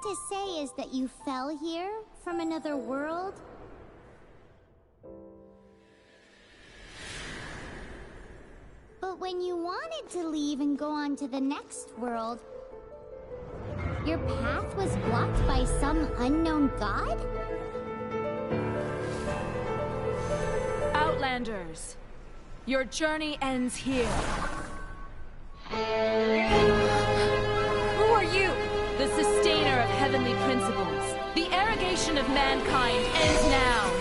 to say is that you fell here from another world? But when you wanted to leave and go on to the next world, your path was blocked by some unknown god? Outlanders, your journey ends here. Who are you? The sustainer of heavenly principles. The arrogation of mankind ends now.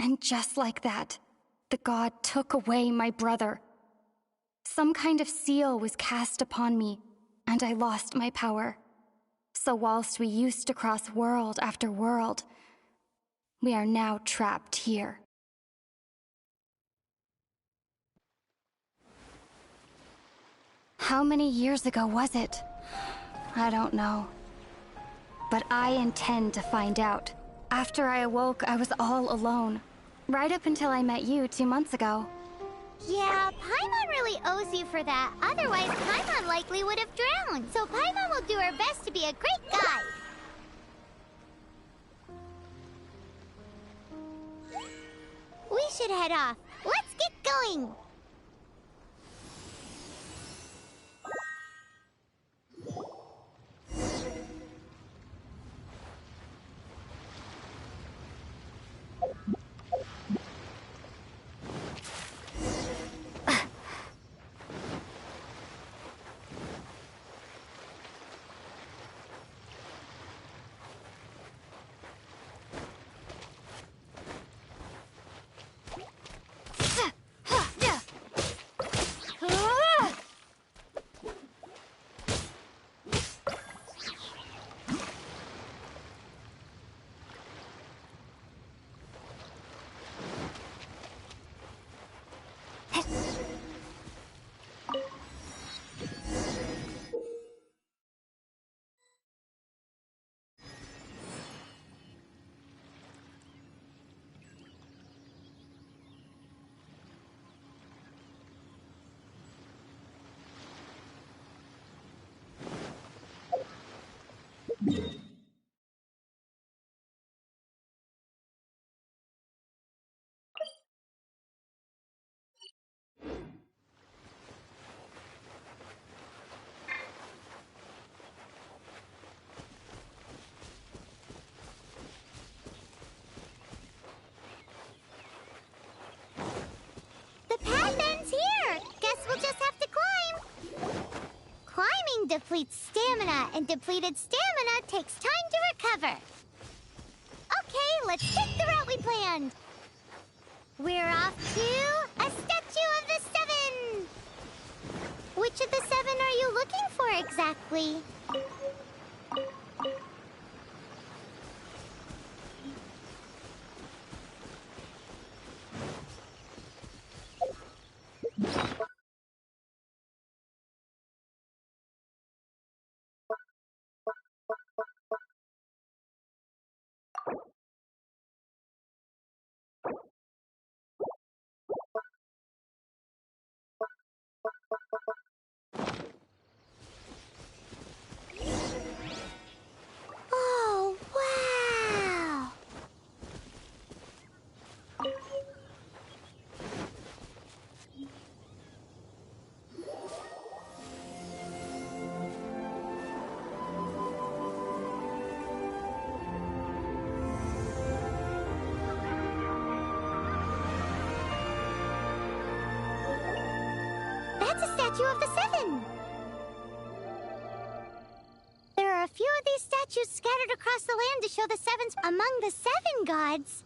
And just like that, the god took away my brother. Some kind of seal was cast upon me, and I lost my power. So whilst we used to cross world after world, we are now trapped here. How many years ago was it? I don't know. But I intend to find out. After I awoke, I was all alone. Right up until I met you 2 months ago. Yeah, Paimon really owes you for that. Otherwise, Paimon likely would have drowned. So Paimon will do her best to be a great guide. We should head off. Let's get going. The path ends here. Guess we'll just have to climb. Climbing depletes stamina, and depleted stamina takes time to recover. Okay, let's take the route we planned. We're off to a statue of the seven. Which of the seven are you looking for exactly? statue of the Seven. There are a few of these statues scattered across the land to show the Sevens among the Seven gods.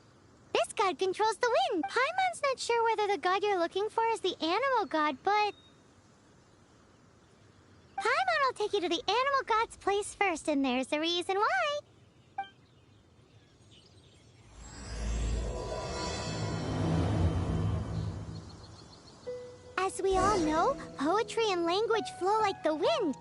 This god controls the wind. Paimon's not sure whether the god you're looking for is the animal god, but Paimon will take you to the animal god's place first, and there's the reason why. As we all know, poetry and language flow like the wind.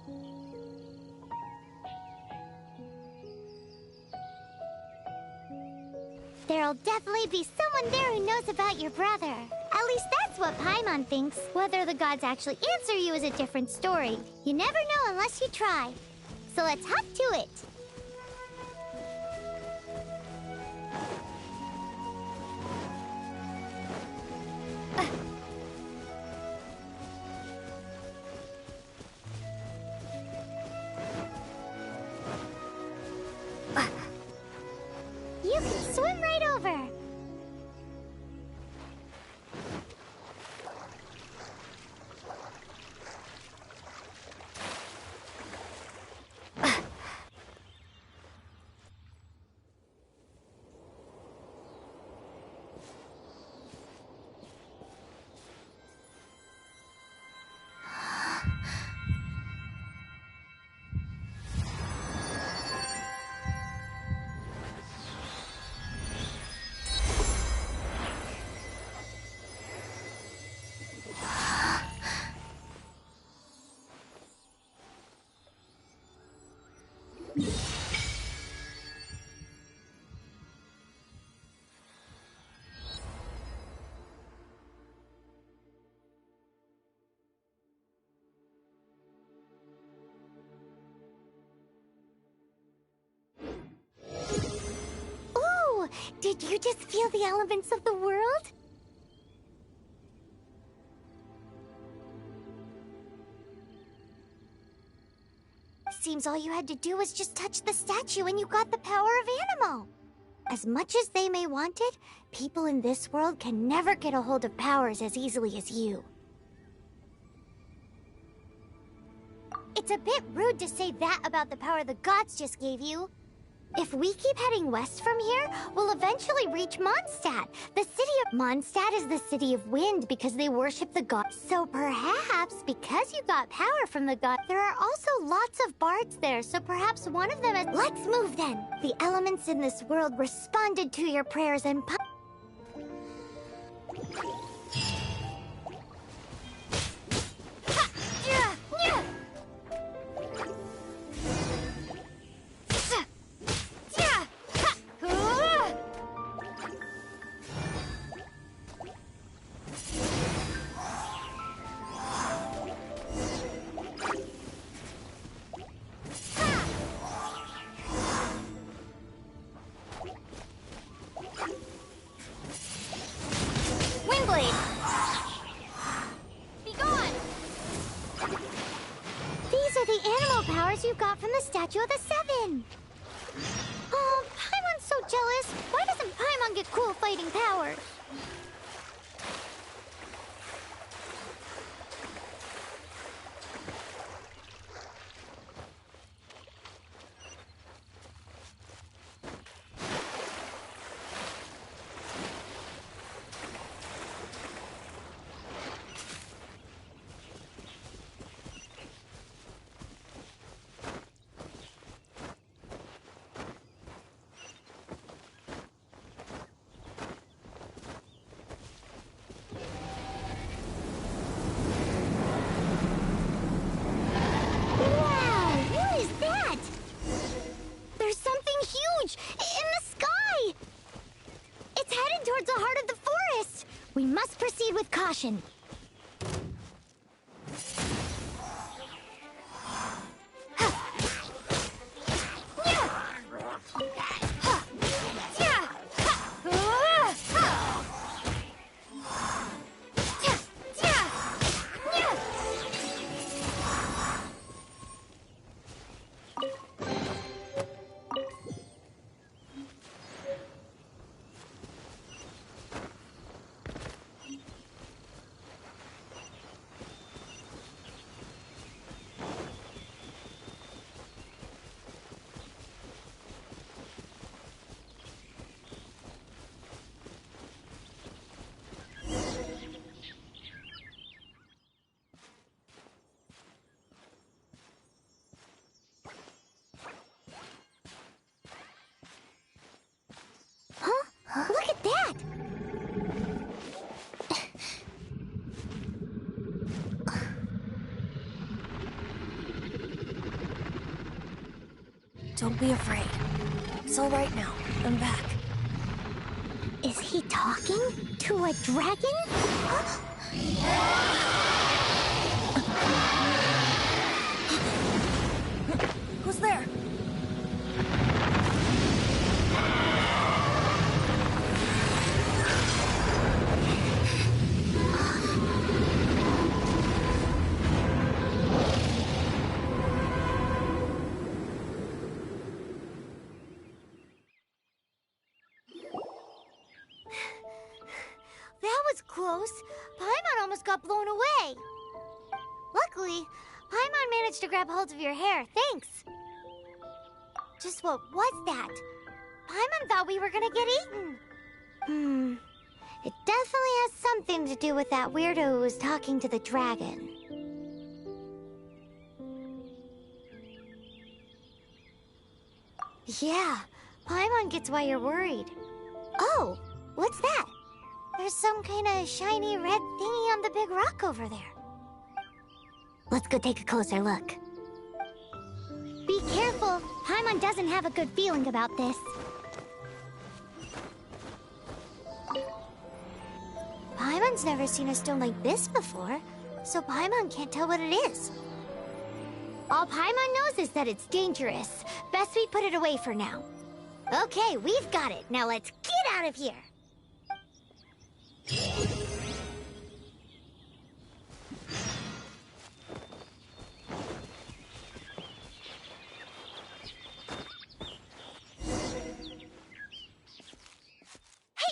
There'll definitely be someone there who knows about your brother. At least that's what Paimon thinks. Whether the gods actually answer you is a different story. You never know unless you try. So let's hop to it. You can swim right over. Ooh, did you just feel the elements of the world? Seems all you had to do was just touch the statue and you got the power of Animo. As much as they may want it, people in this world can never get a hold of powers as easily as you. It's a bit rude to say that about the power the gods just gave you. If we keep heading west from here, we'll eventually reach Mondstadt. The city of Mondstadt is the city of wind because they worship the gods. So perhaps, because you got power from the gods, there are also lots of bards there, so perhaps one of them is... Let's move then! The elements in this world responded to your prayers and... you got from the statue of the Seven. Oh, Paimon's so jealous. Why doesn't Paimon get cool fighting powers? We must proceed with caution. Don't be afraid. It's all right now. I'm back. Is he talking to a dragon? Who's there? That was close. Paimon almost got blown away. Luckily, Paimon managed to grab hold of your hair. Thanks. Just what was that? Paimon thought we were gonna get eaten. It definitely has something to do with that weirdo who was talking to the dragon. Yeah, Paimon gets why you're worried. Oh, what's that? There's some kind of shiny red thingy on the big rock over there. Let's go take a closer look. Be careful. Paimon doesn't have a good feeling about this. Paimon's never seen a stone like this before, so Paimon can't tell what it is. All Paimon knows is that it's dangerous. Best we put it away for now. Okay, we've got it. Now let's get out of here. Hey,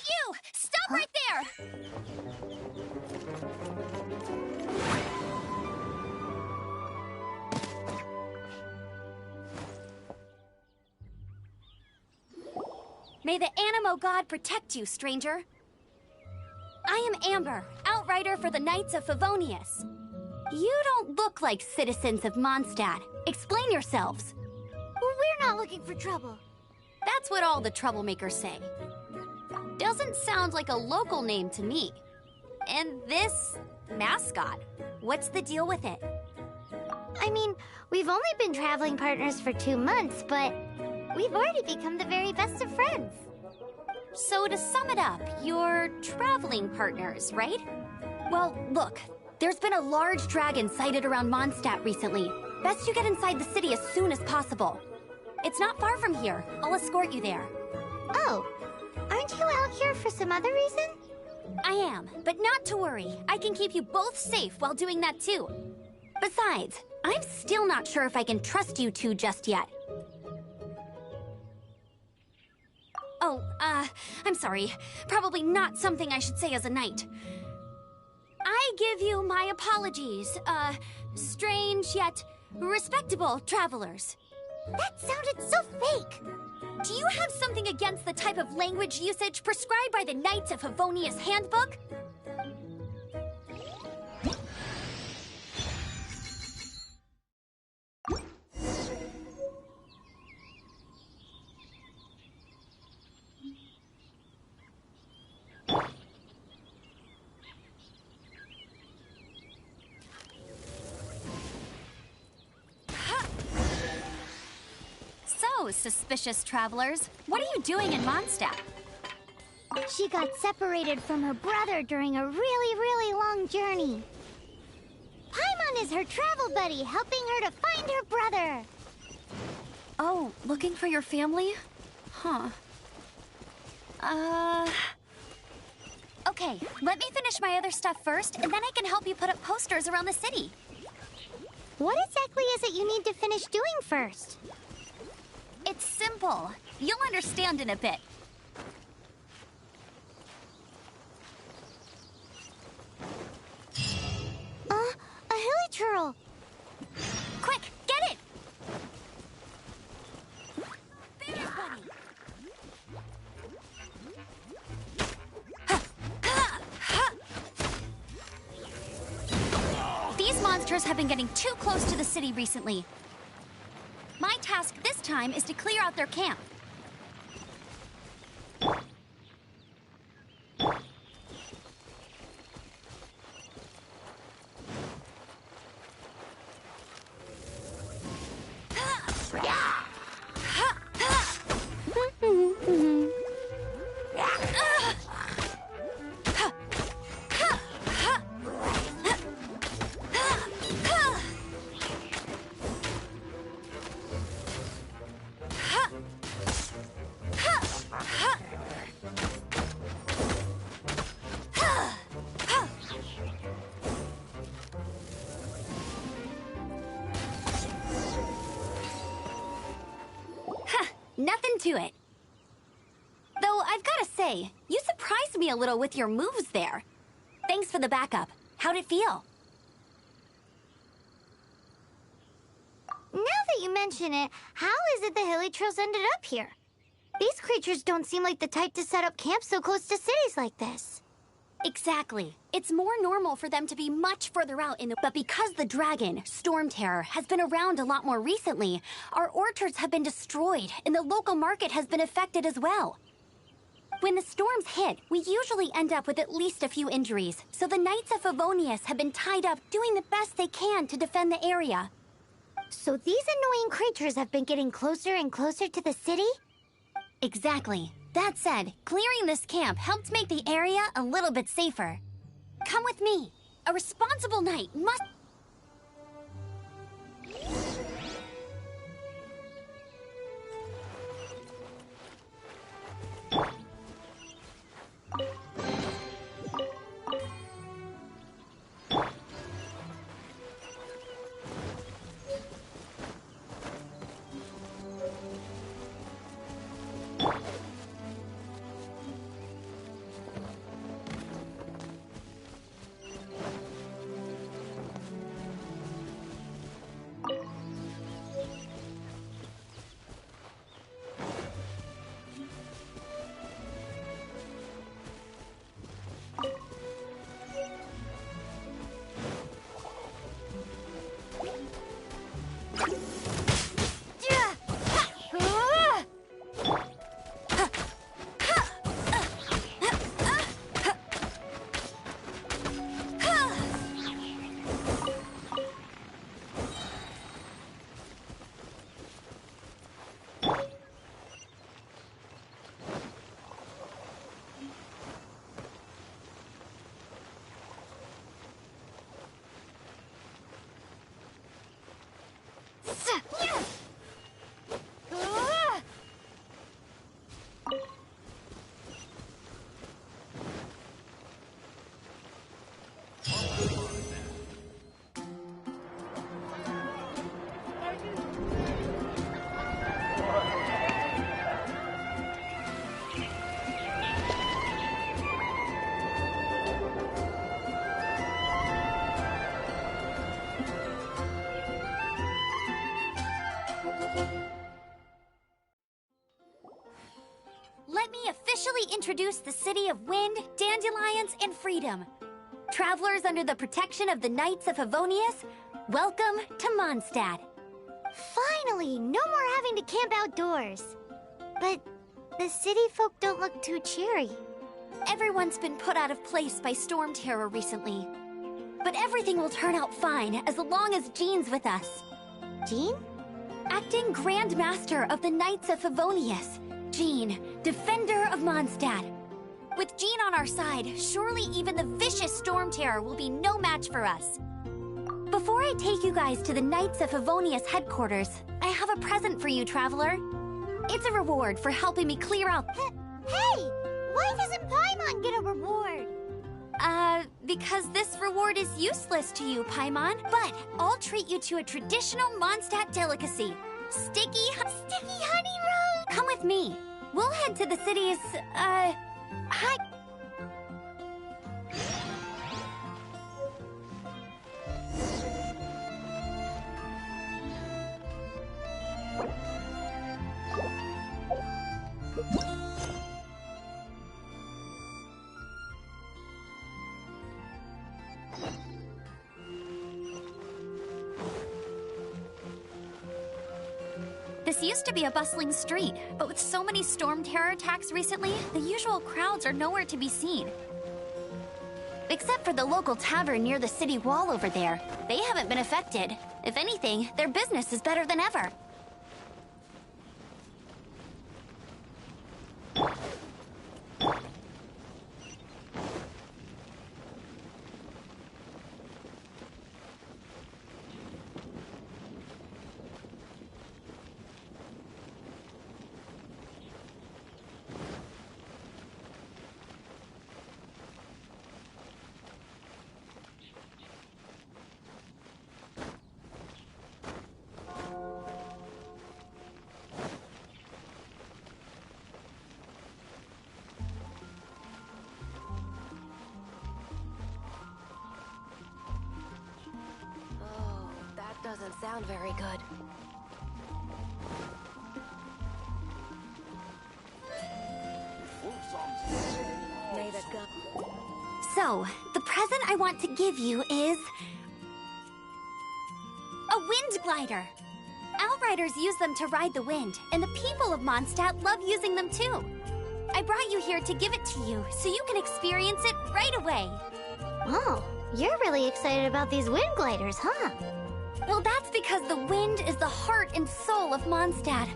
you! Stop right there! May the Animo God protect you, stranger. I am Amber, outrider for the Knights of Favonius. You don't look like citizens of Mondstadt. Explain yourselves. Well, we're not looking for trouble. That's what all the troublemakers say. Doesn't sound like a local name to me. And this mascot, what's the deal with it? I mean, we've only been traveling partners for 2 months, but we've already become the very best of friends. So to sum it up, you're traveling partners, right? Well, look, there's been a large dragon sighted around Mondstadt recently. Best you get inside the city as soon as possible. It's not far from here. I'll escort you there. Oh, aren't you out here for some other reason? I am, but not to worry. I can keep you both safe while doing that too. Besides, I'm still not sure if I can trust you two just yet. Oh, I'm sorry. Probably not something I should say as a knight. I give you my apologies, strange yet respectable travelers. That sounded so fake. Do you have something against the type of language usage prescribed by the Knights of Favonius Handbook? So, suspicious travelers, what are you doing in Mondstadt? She got separated from her brother during a really long journey. Paimon is her travel buddy, helping her to find her brother. Oh, looking for your family? Huh. Okay, let me finish my other stuff first, and then I can help you put up posters around the city. What exactly is it you need to finish doing first? It's simple. You'll understand in a bit. A hilichurl. Quick, get it! There, buddy! These monsters have been getting too close to the city recently. My task this time is to clear out their camp. Nothing to it. Though I've gotta say, you surprised me a little with your moves there. Thanks for the backup. How'd it feel? Now that you mention it, how is it the hilly trails ended up here? These creatures don't seem like the type to set up camp so close to cities like this. Exactly. It's more normal for them to be much further out in the... But because the dragon, Storm Terror, has been around a lot more recently, our orchards have been destroyed, and the local market has been affected as well. When the storms hit, we usually end up with at least a few injuries, so the Knights of Favonius have been tied up doing the best they can to defend the area. So these annoying creatures have been getting closer and closer to the city? Exactly. That said, clearing this camp helped make the area a little bit safer. Come with me. A responsible knight must... Let me officially introduce the city of wind, dandelions, and freedom. Travelers under the protection of the Knights of Favonius, welcome to Mondstadt. Finally, no more having to camp outdoors. But the city folk don't look too cheery. Everyone's been put out of place by Storm Terror recently. But everything will turn out fine as long as Jean's with us. Jean? Acting Grand Master of the Knights of Favonius, Jean, Defender of Mondstadt. With Jean on our side, surely even the vicious Storm Terror will be no match for us. Before I take you guys to the Knights of Favonius headquarters, I have a present for you, Traveler. It's a reward for helping me clear out... Hey! Why doesn't Paimon get a reward? Because this reward is useless to you, Paimon. But I'll treat you to a traditional Mondstadt delicacy. Sticky honey road! Come with me. We'll head to the city's, hi... This used to be a bustling street, but with so many Storm Terror attacks recently, the usual crowds are nowhere to be seen. Except for the local tavern near the city wall over there. They haven't been affected. If anything, their business is better than ever. sound very good. So, the present I want to give you is... a wind glider! Outriders use them to ride the wind, and the people of Mondstadt love using them too. I brought you here to give it to you, so you can experience it right away. Oh, you're really excited about these wind gliders, huh? Well, that's because the wind is the heart and soul of Mondstadt.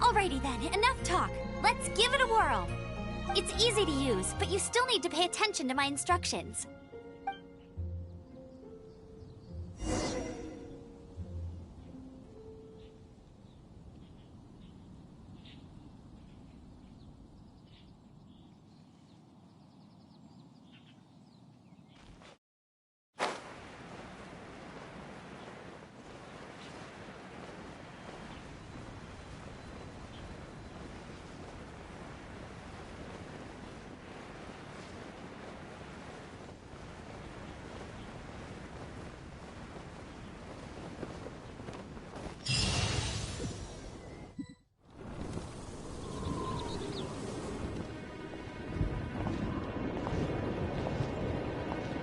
Alrighty then, enough talk. Let's give it a whirl. It's easy to use, but you still need to pay attention to my instructions.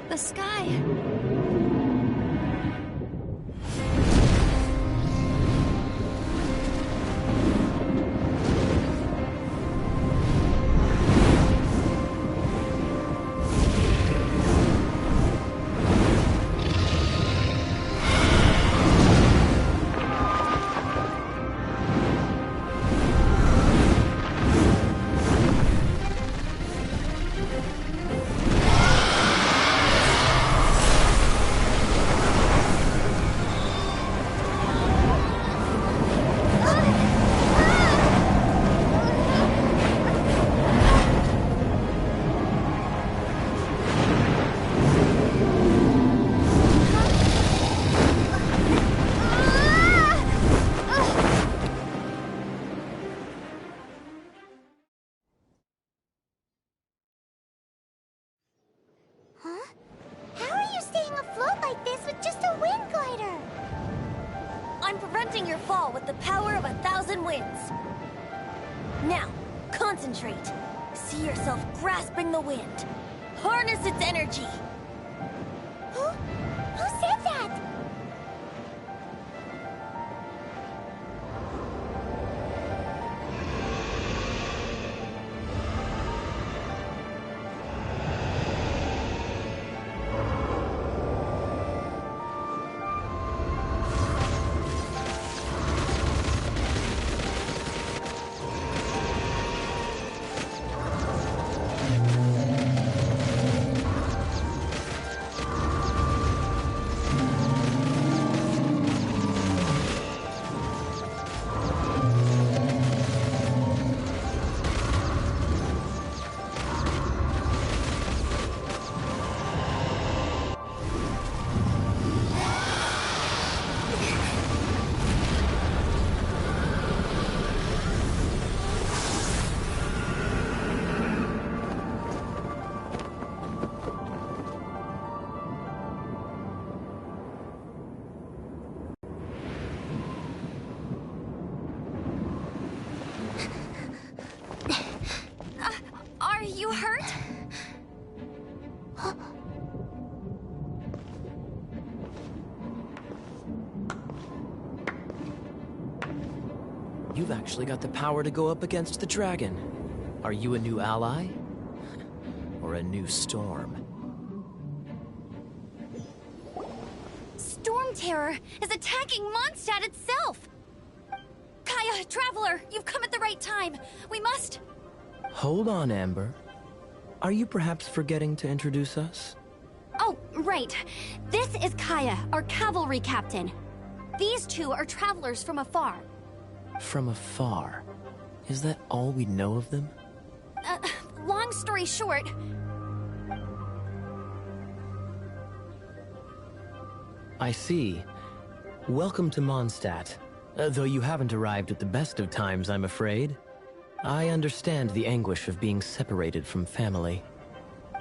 The sky. I'm preventing your fall with the power of 1,000 winds. Now, concentrate. See yourself grasping the wind. Harness its energy. Who said that? Are you hurt? You've actually got the power to go up against the dragon. Are you a new ally? Or a new storm? Storm Terror is attacking Mondstadt itself! Kaya, Traveler, you've come at the right time. We must... Hold on, Amber. Are you perhaps forgetting to introduce us? Oh, right. This is Kaya, our cavalry captain. These two are travelers from afar. From afar? Is that all we know of them? Long story short... I see. Welcome to Mondstadt. Though you haven't arrived at the best of times, I'm afraid. I understand the anguish of being separated from family.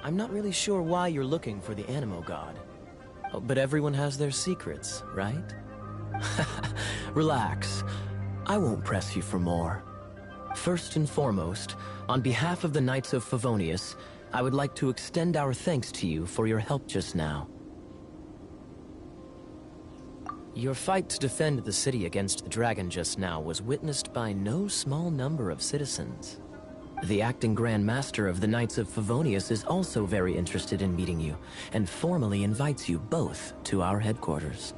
I'm not really sure why you're looking for the Animo God. Oh, but everyone has their secrets, right? Relax. I won't press you for more. First and foremost, on behalf of the Knights of Favonius, I would like to extend our thanks to you for your help just now. Your fight to defend the city against the dragon just now was witnessed by no small number of citizens. The acting Grand Master of the Knights of Favonius is also very interested in meeting you, and formally invites you both to our headquarters.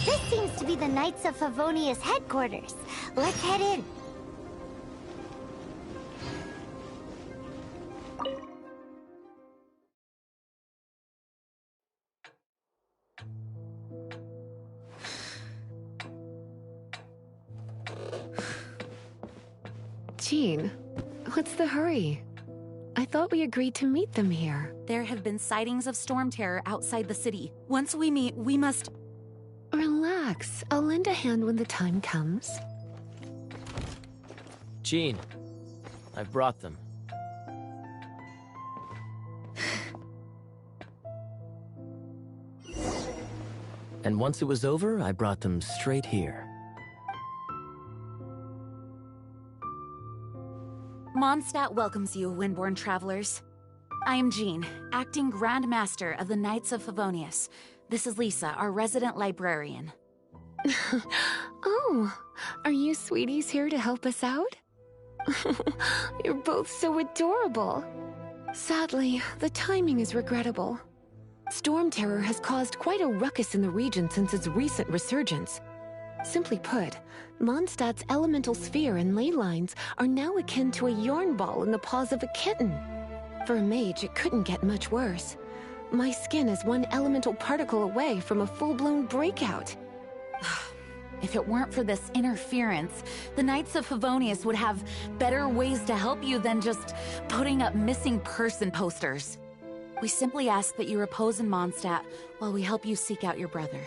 This seems to be the Knights of Favonius headquarters. Let's head in. Jean, what's the hurry? I thought we agreed to meet them here. There have been sightings of storm terror outside the city. Once we meet, we must... Relax. I'll lend a hand when the time comes. Jean, I've brought them. And once it was over, I brought them straight here. Mondstadt welcomes you, Windborn travelers. I am Jean, acting Grand Master of the Knights of Favonius. This is Lisa, our resident librarian. Oh, are you sweeties here to help us out? You're both so adorable. Sadly, the timing is regrettable. Storm terror has caused quite a ruckus in the region since its recent resurgence. Simply put, Mondstadt's elemental sphere and ley lines are now akin to a yarn ball in the paws of a kitten. For a mage, it couldn't get much worse. My skin is one elemental particle away from a full-blown breakout. If it weren't for this interference, the Knights of Favonius would have better ways to help you than just putting up missing person posters. We simply ask that you repose in Mondstadt while we help you seek out your brother.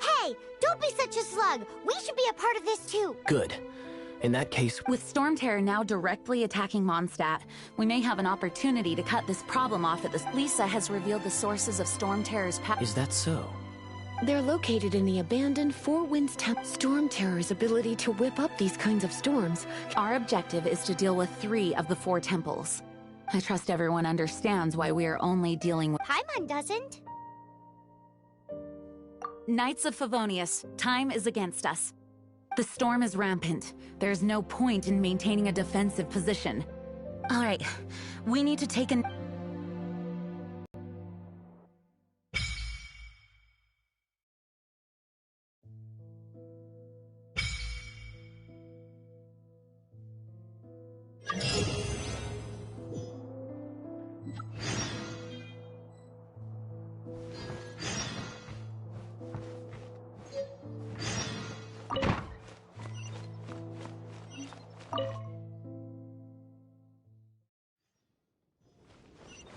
Hey, don't be such a slug. We should be a part of this too. Good. In that case... With storm terror now directly attacking Mondstadt, we may have an opportunity to cut this problem off at this. Lisa has revealed the sources of storm terror's power. Is that so? They're located in the abandoned Four Winds Temple. Storm terror's ability to whip up these kinds of storms. Our objective is to deal with 3 of the 4 temples. I trust everyone understands why we are only dealing with... Paimon doesn't. Knights of Favonius, time is against us. The storm is rampant. There's no point in maintaining a defensive position. All right, we need to take an...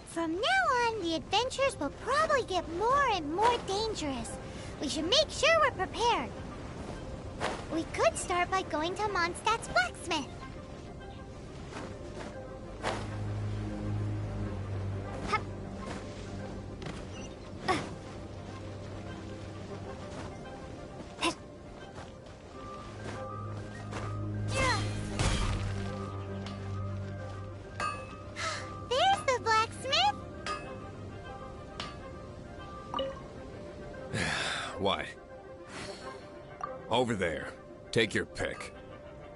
From now on, the adventures will probably get more and more dangerous. We should make sure we're prepared. We could start by going to Mondstadt's blacksmith. Why? Over there. Take your pick.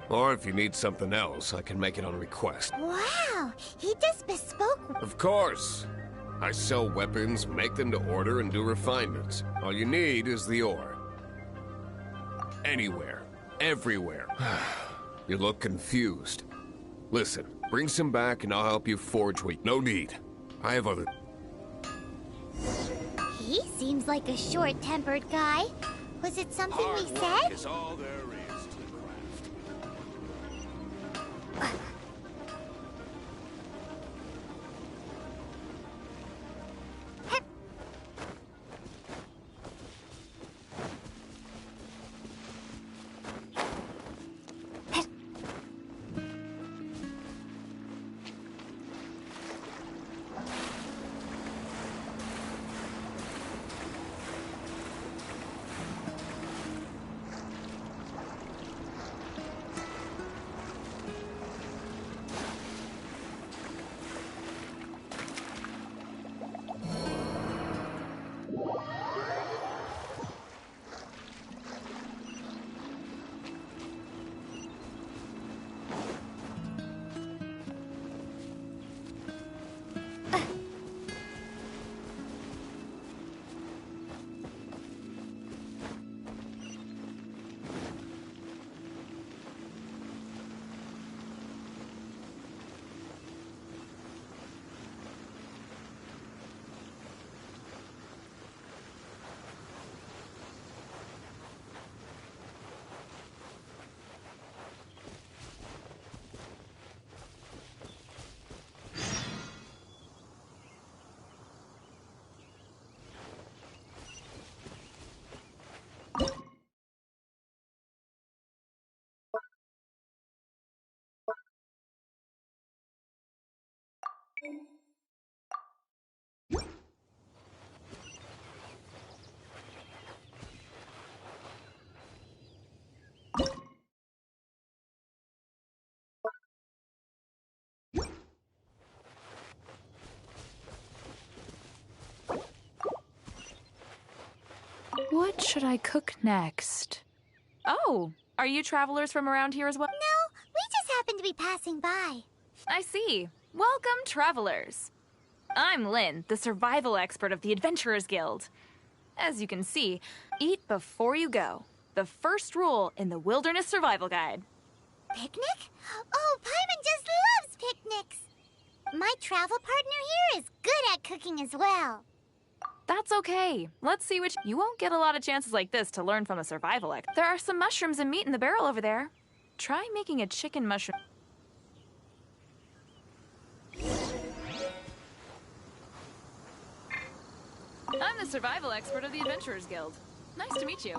Or if you need something else, I can make it on request. Wow, he does bespoke. Of course. I sell weapons, make them to order, and do refinements. All you need is the ore. Anywhere. Everywhere. You look confused. Listen, bring some back and I'll help you forge wheat. No need. I have other... He seems like a short-tempered guy. Was it something we said? Is all there is to the craft. What should I cook next? Oh, are you travelers from around here as well? No, we just happen to be passing by. I see. Welcome, travelers. I'm Lynn, the survival expert of the Adventurers Guild. As you can see, eat before you go. The first rule in the Wilderness Survival Guide. Picnic? Oh, Paimon just loves picnics. My travel partner here is good at cooking as well. That's okay. Let's see which... You won't get a lot of chances like this to learn from a survival expert. There are some mushrooms and meat in the barrel over there. Try making a chicken mushroom... I'm the survival expert of the Adventurers Guild. Nice to meet you.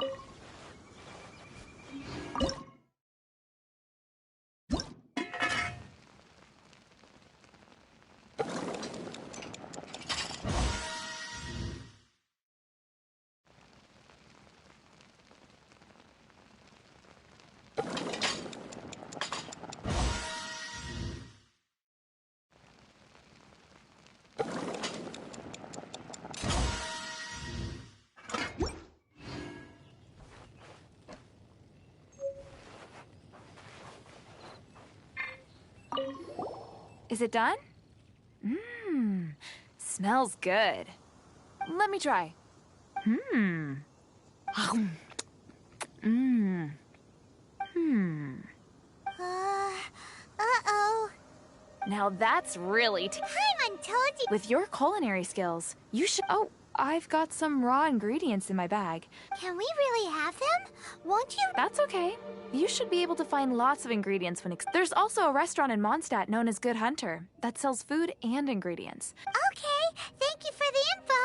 Is it done? Mmm, smells good. Let me try. Mmm. Mmm. Hmm. Uh-oh. Now that's really Paimon told you. With your culinary skills, you should... Oh, I've got some raw ingredients in my bag. Can we really have them? Won't you? That's okay. You should be able to find lots of ingredients when... There's also a restaurant in Mondstadt known as Good Hunter that sells food and ingredients. Okay, thank you for the info.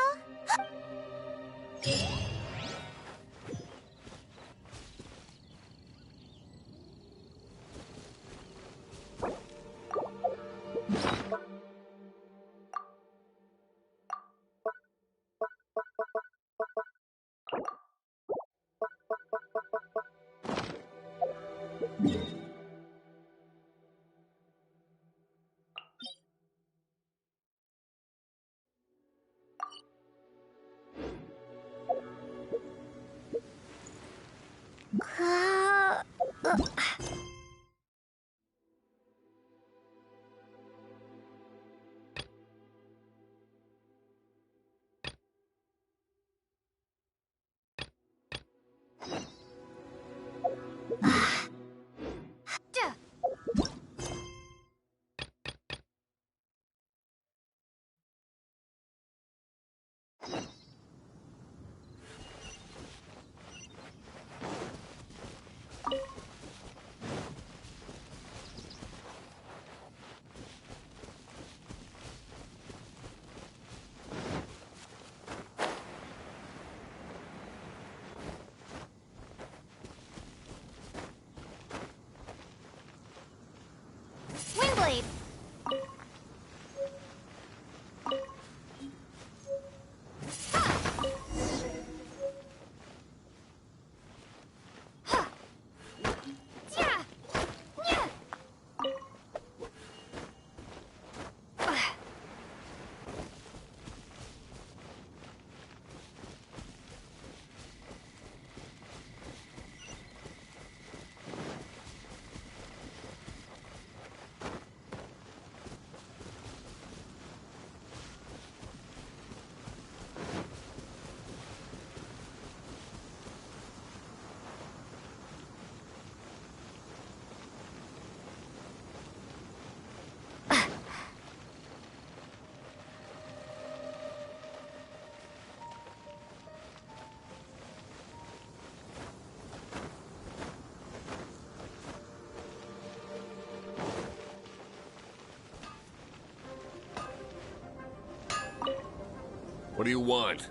What do you want?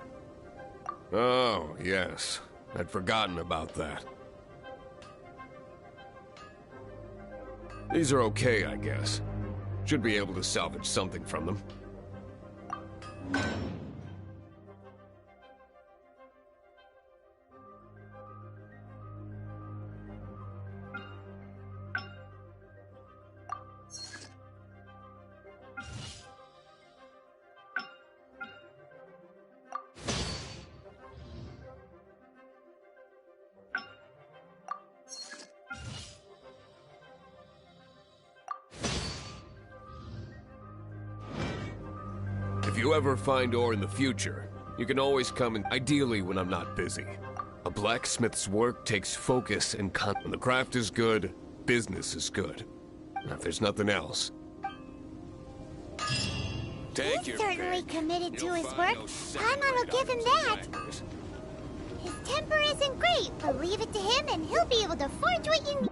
Oh, yes. I'd forgotten about that. These are okay, I guess. Should be able to salvage something from them. If you ever find ore in the future, you can always come in, ideally when I'm not busy. A blacksmith's work takes focus and when the craft is good, business is good. Now, if there's nothing else. Take He's certainly committed to his work. Paimon will give him that. His temper isn't great, but leave it to him and he'll be able to forge what you need.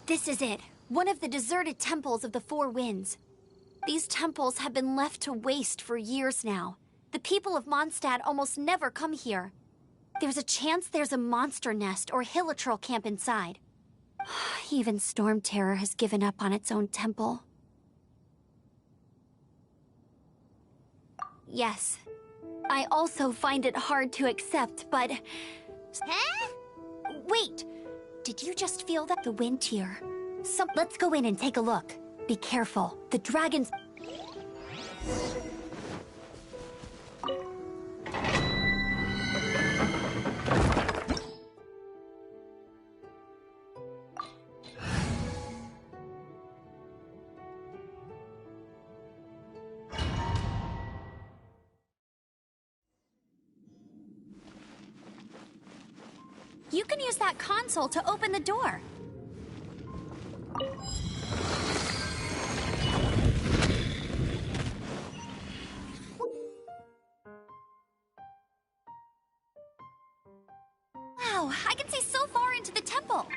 This is it. One of the deserted temples of the Four Winds. These temples have been left to waste for years now. The people of Mondstadt almost never come here. There's a chance there's a monster nest or hilichurl camp inside. Even Storm Terror has given up on its own temple. Yes. I also find it hard to accept, but... Huh? Wait! Did you just feel that? The wind here. Let's go in and take a look. Be careful. The dragons... You can use that console to open the door. Wow, I can see so far into the temple.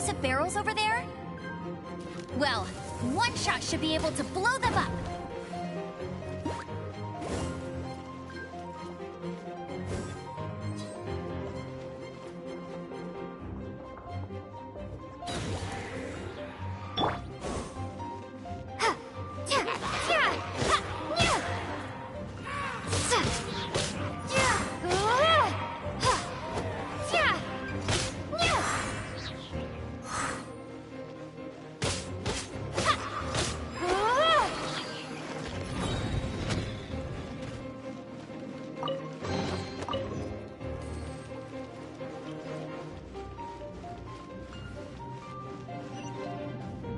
explosive barrels over there? Well, one shot should be able to blow them up.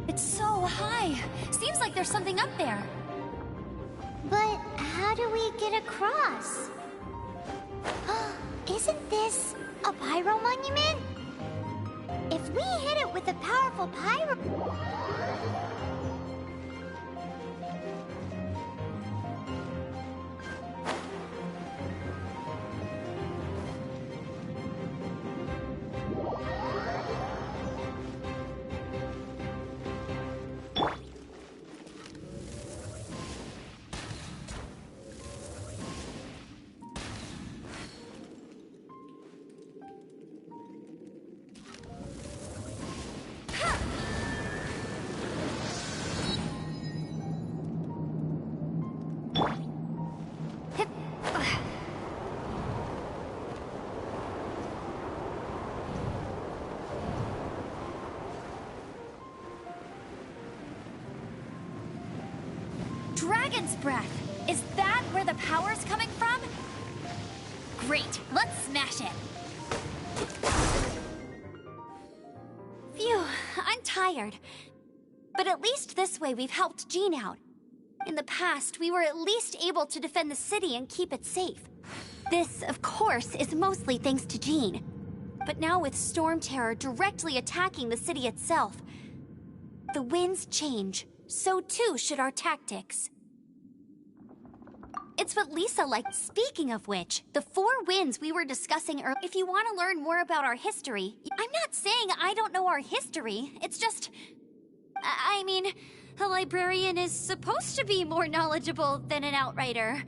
It's so high. Seems like there's something up there. But how do we get across? Isn't this a pyro monument? If we hit it with a powerful pyro... Dragon's breath! Is that where the power's coming from? Great, let's smash it! Phew, I'm tired. But at least this way we've helped Jean out. In the past, we were at least able to defend the city and keep it safe. This, of course, is mostly thanks to Jean. But now with Storm Terror directly attacking the city itself, the winds change. So too should our tactics. It's what Lisa liked. Speaking of which, the 4 winds we were discussing earlier. If you want to learn more about our history, I'm not saying I don't know our history. It's just... I mean, a librarian is supposed to be more knowledgeable than an outrider.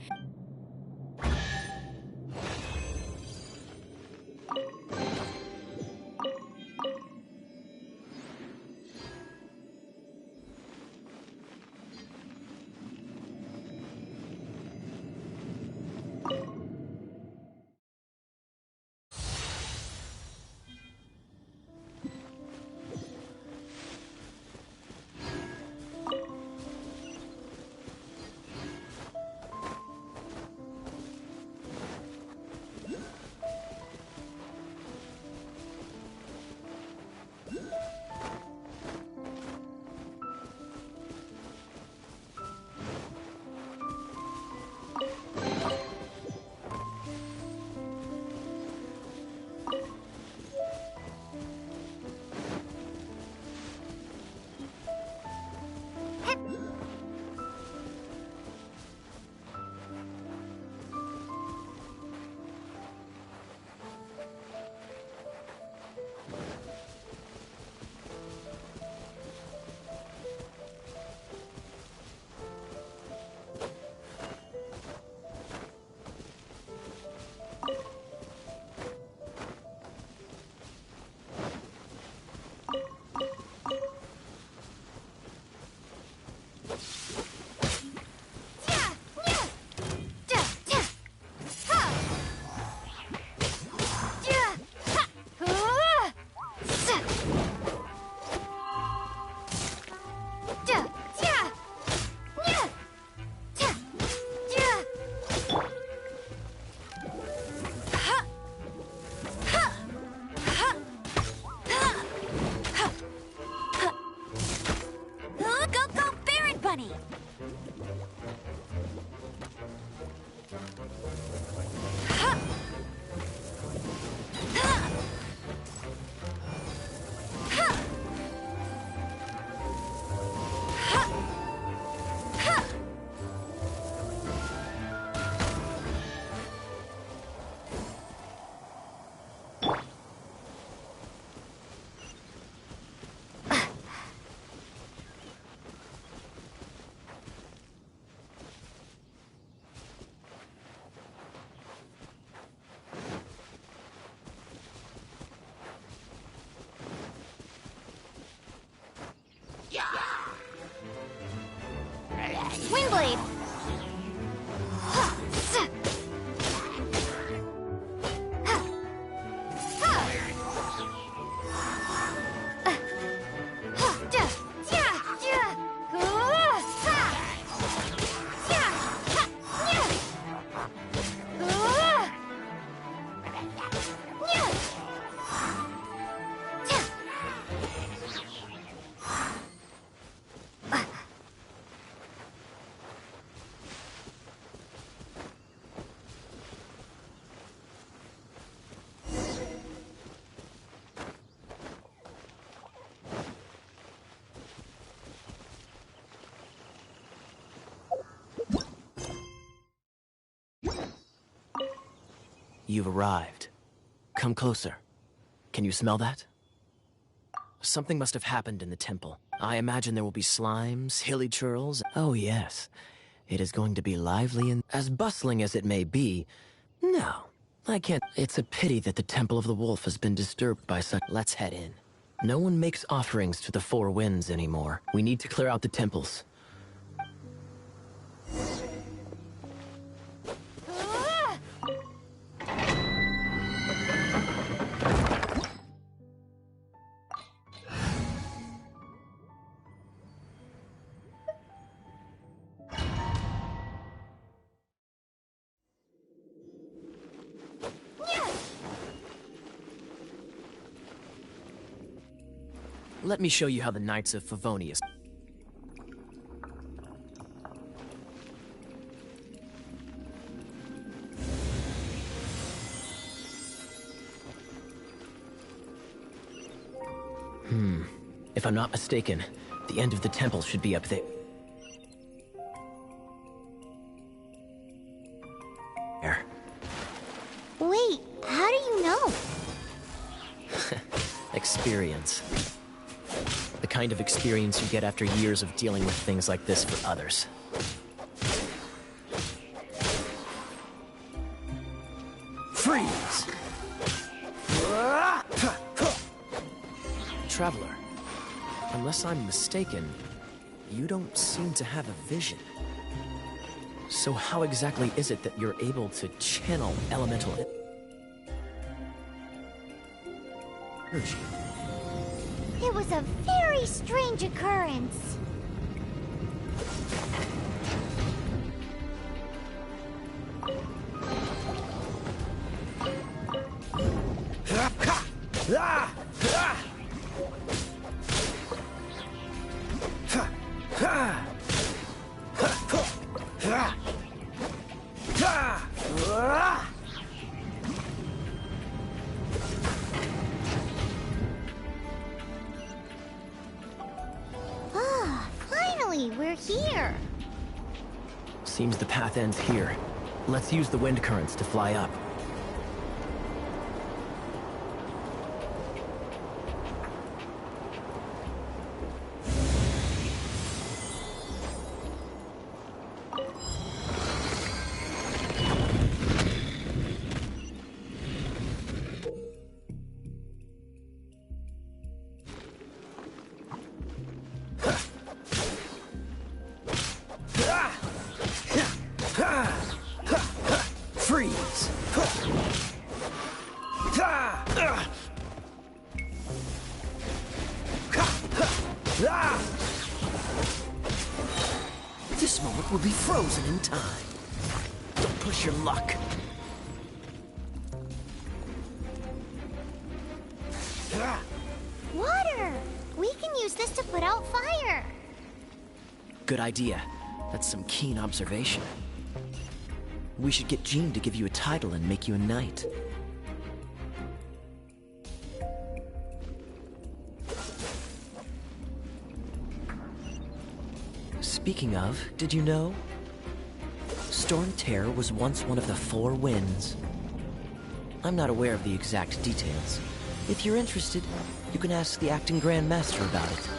Wind Blade! You've arrived. Come closer. Can you smell that? Something must have happened in the temple. I imagine there will be slimes, hilly churls. Oh yes, it is going to be lively and as bustling as it may be. No, I can't. It's a pity that the Temple of the Wolf has been disturbed by such. Let's head in. No one makes offerings to the Four Winds anymore. We need to clear out the temples. Let me show you how the Knights of Favonius... If I'm not mistaken, the end of the temple should be up there. Wait, how do you know? Experience. The kind of experience you get after years of dealing with things like this for others. Freeze! Traveler, unless I'm mistaken, you don't seem to have a vision. So how exactly is it that you're able to channel elemental energy? It was a very strange occurrence. Finally, we're here. Seems the path ends here. Let's use the wind currents to fly up. Freeze! This moment will be frozen in time. Don't push your luck. Water! We can use this to put out fire. Good idea. That's some keen observation. We should get Jean to give you a title and make you a knight. Speaking of, did you know? Storm Terror was once one of the Four Winds. I'm not aware of the exact details. If you're interested, you can ask the acting Grand Master about it.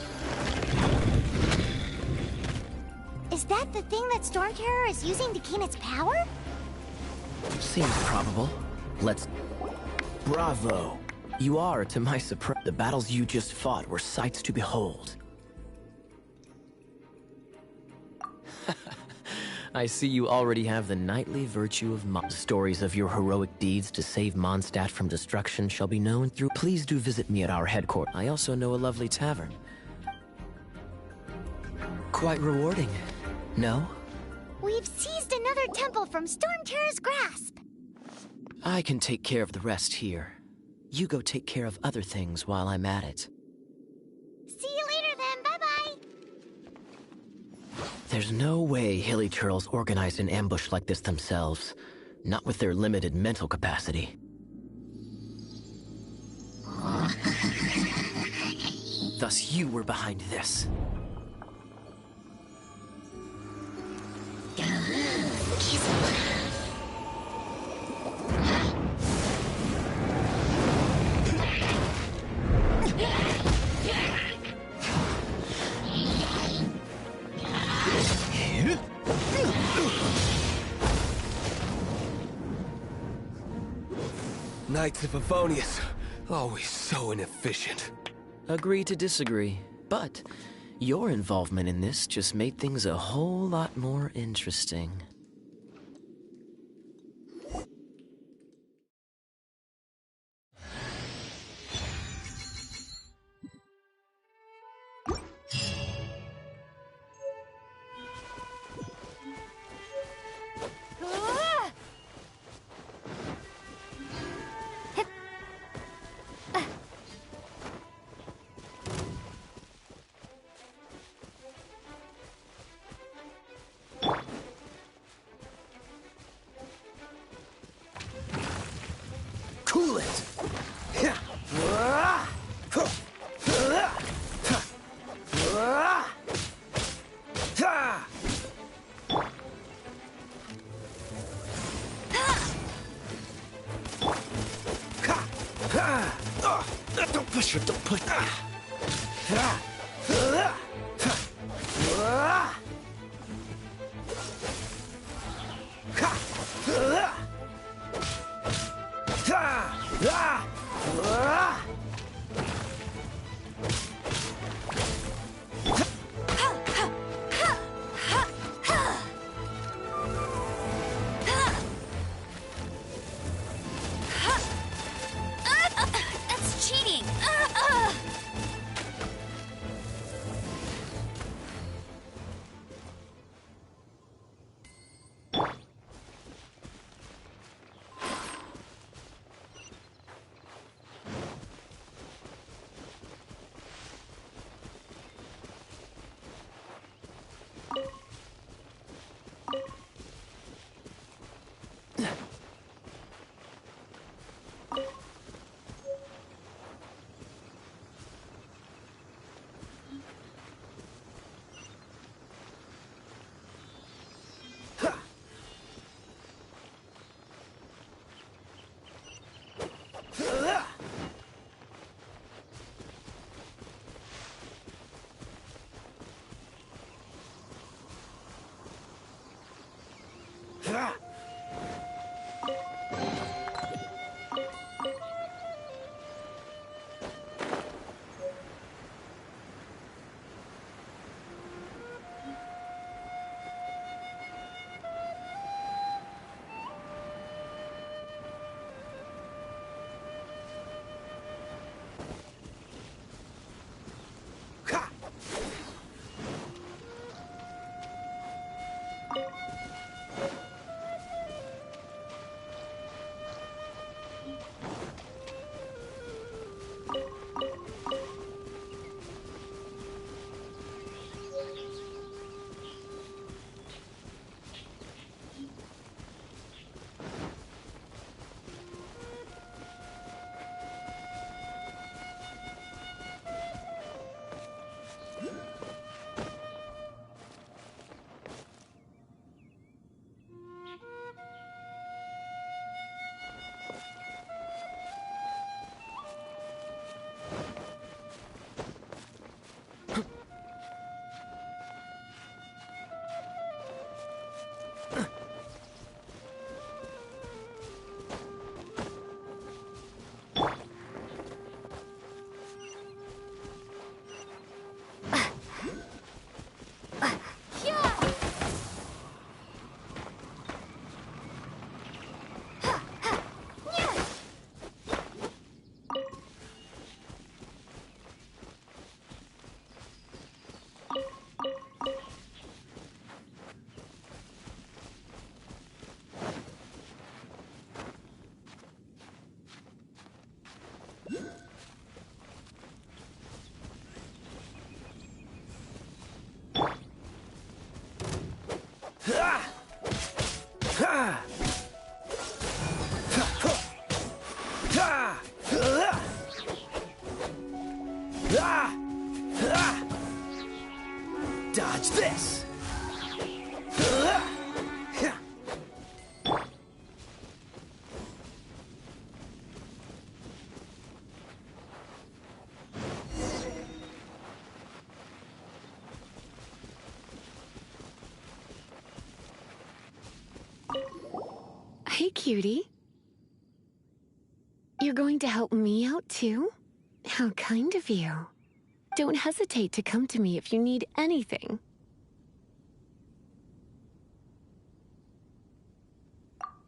Is that the thing that Storm Terror is using to gain its power? Seems probable. Let's... Bravo! You are, to my surprise. The battles you just fought were sights to behold. I see you already have the knightly virtue of stories of your heroic deeds to save Mondstadt from destruction shall be known through. Please do visit me at our headquarters. I also know a lovely tavern. Quite rewarding, no? We've seized another temple from Stormterror's grasp. I can take care of the rest here. You go take care of other things while I'm at it. See you later then, bye-bye. There's no way Hilly Turtles organized an ambush like this themselves. Not with their limited mental capacity. Thus you were behind this. Knights of Favonius, always so inefficient. Agree to disagree, but your involvement in this just made things a whole lot more interesting. Cool it! Don't push her, don't push her. That's cheating! Hey, cutie. You're going to help me out, too? How kind of you. Don't hesitate to come to me if you need anything.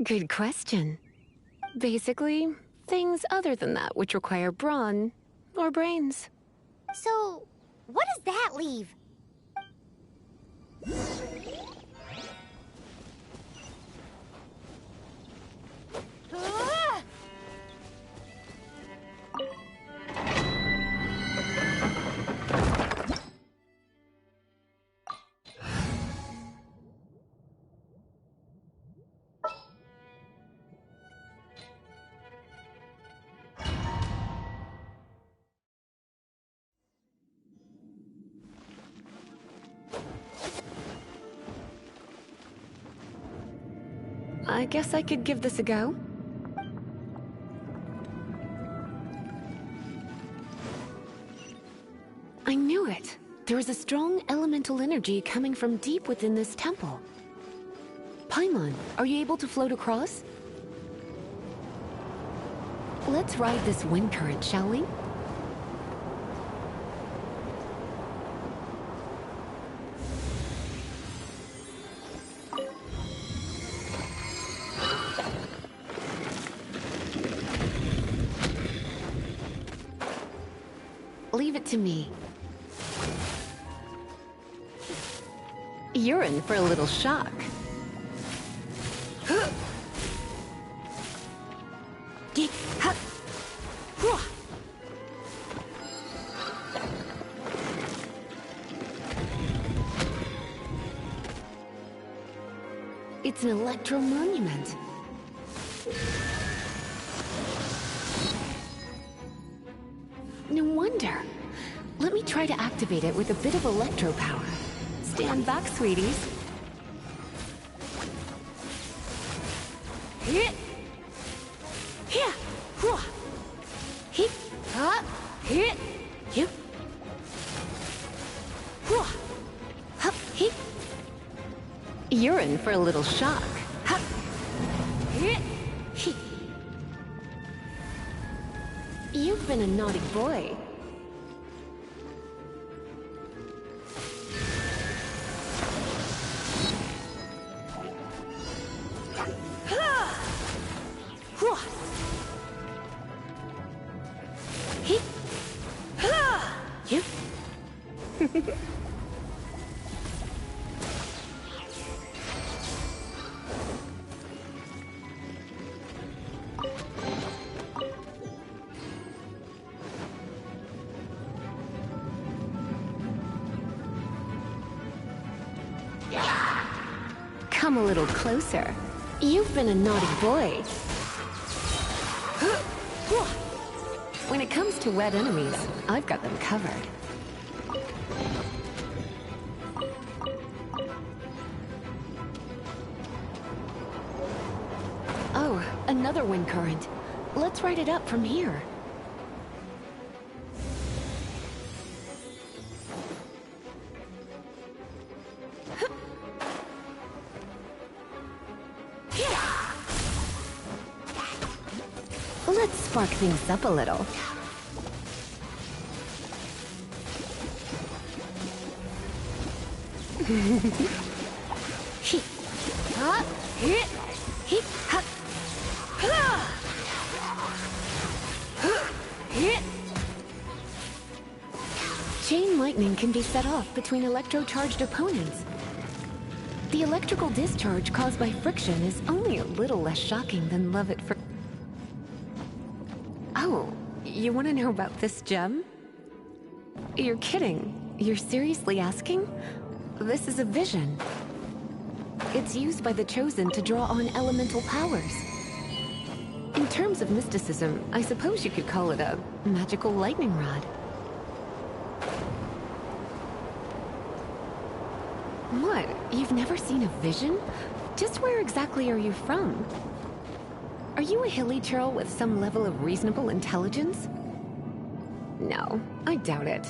Good question. Basically, things other than that which require brawn or brains. So, what does that leave? Ah! I guess I could give this a go. I knew it. There is a strong elemental energy coming from deep within this temple. Paimon, are you able to float across? Let's ride this wind current, shall we? Leave it to me. You're in for a little shock. It's an electro monument. No wonder. Let me try to activate it with a bit of electro power. Stand back, sweeties. Hit. Here. Hit. Hit. Hit. Hup. Hit. You're in for a little shock. Hup. Hit. Hit. You've been a naughty boy. Come a little closer. You've been a naughty boy. When it comes to wet enemies, I've got them covered. Oh, another wind current. Let's ride it up from here. Let's spark things up a little. Chain lightning can be set off between electro-charged opponents. The electrical discharge caused by friction is only a little less shocking than love at first. Oh, you want to know about this gem? You're kidding. You're seriously asking? This is a vision. It's used by the Chosen to draw on elemental powers. In terms of mysticism, I suppose you could call it a magical lightning rod. What? You've never seen a vision? Just where exactly are you from? Are you a hilly churl with some level of reasonable intelligence? No, I doubt it.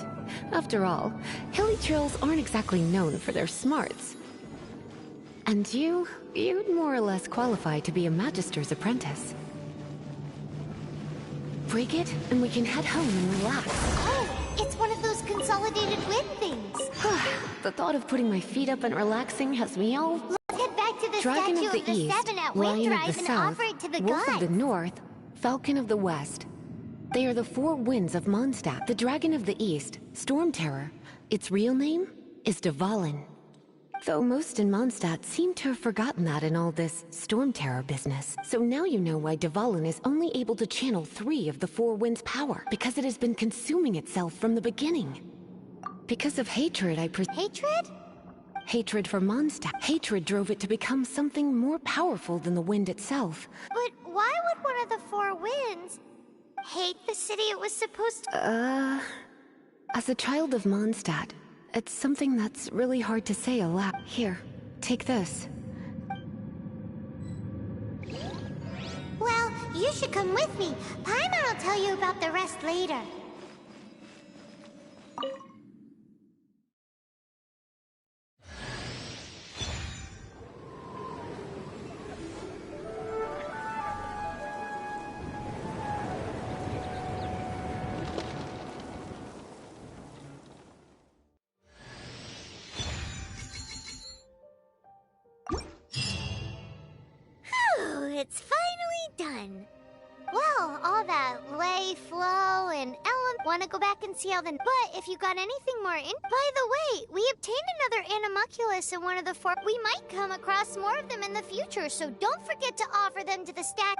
After all, hilly churls aren't exactly known for their smarts. And you'd more or less qualify to be a Magister's apprentice. Break it, and we can head home and relax. Oh, it's one of those consolidated win things. The thought of putting my feet up and relaxing has me all... Let's head back to the Dragon statue of the East, Seven at Lion of Windrise the and South, offer it to the Wolf gods. of the North, Falcon of the West. They are the four winds of Mondstadt. The Dragon of the East, Storm Terror. Its real name is Dvalin. Though most in Mondstadt seem to have forgotten that in all this Storm Terror business. So now you know why Dvalin is only able to channel 3 of the four winds' power. Because it has been consuming itself from the beginning. Because of hatred, Hatred? Hatred for Mondstadt. Hatred drove it to become something more powerful than the wind itself. But why would one of the four winds hate the city it was supposed to... As a child of Mondstadt, it's something that's really hard to say aloud. Here, take this. Well, you should come with me. Paimon will tell you about the rest later. It's finally done. Well, all that lay, flow, and element. Want to go back and see how the... But if you got anything more in... By the way, we obtained another animalculus in one of the four... We might come across more of them in the future, so don't forget to offer them to the stat...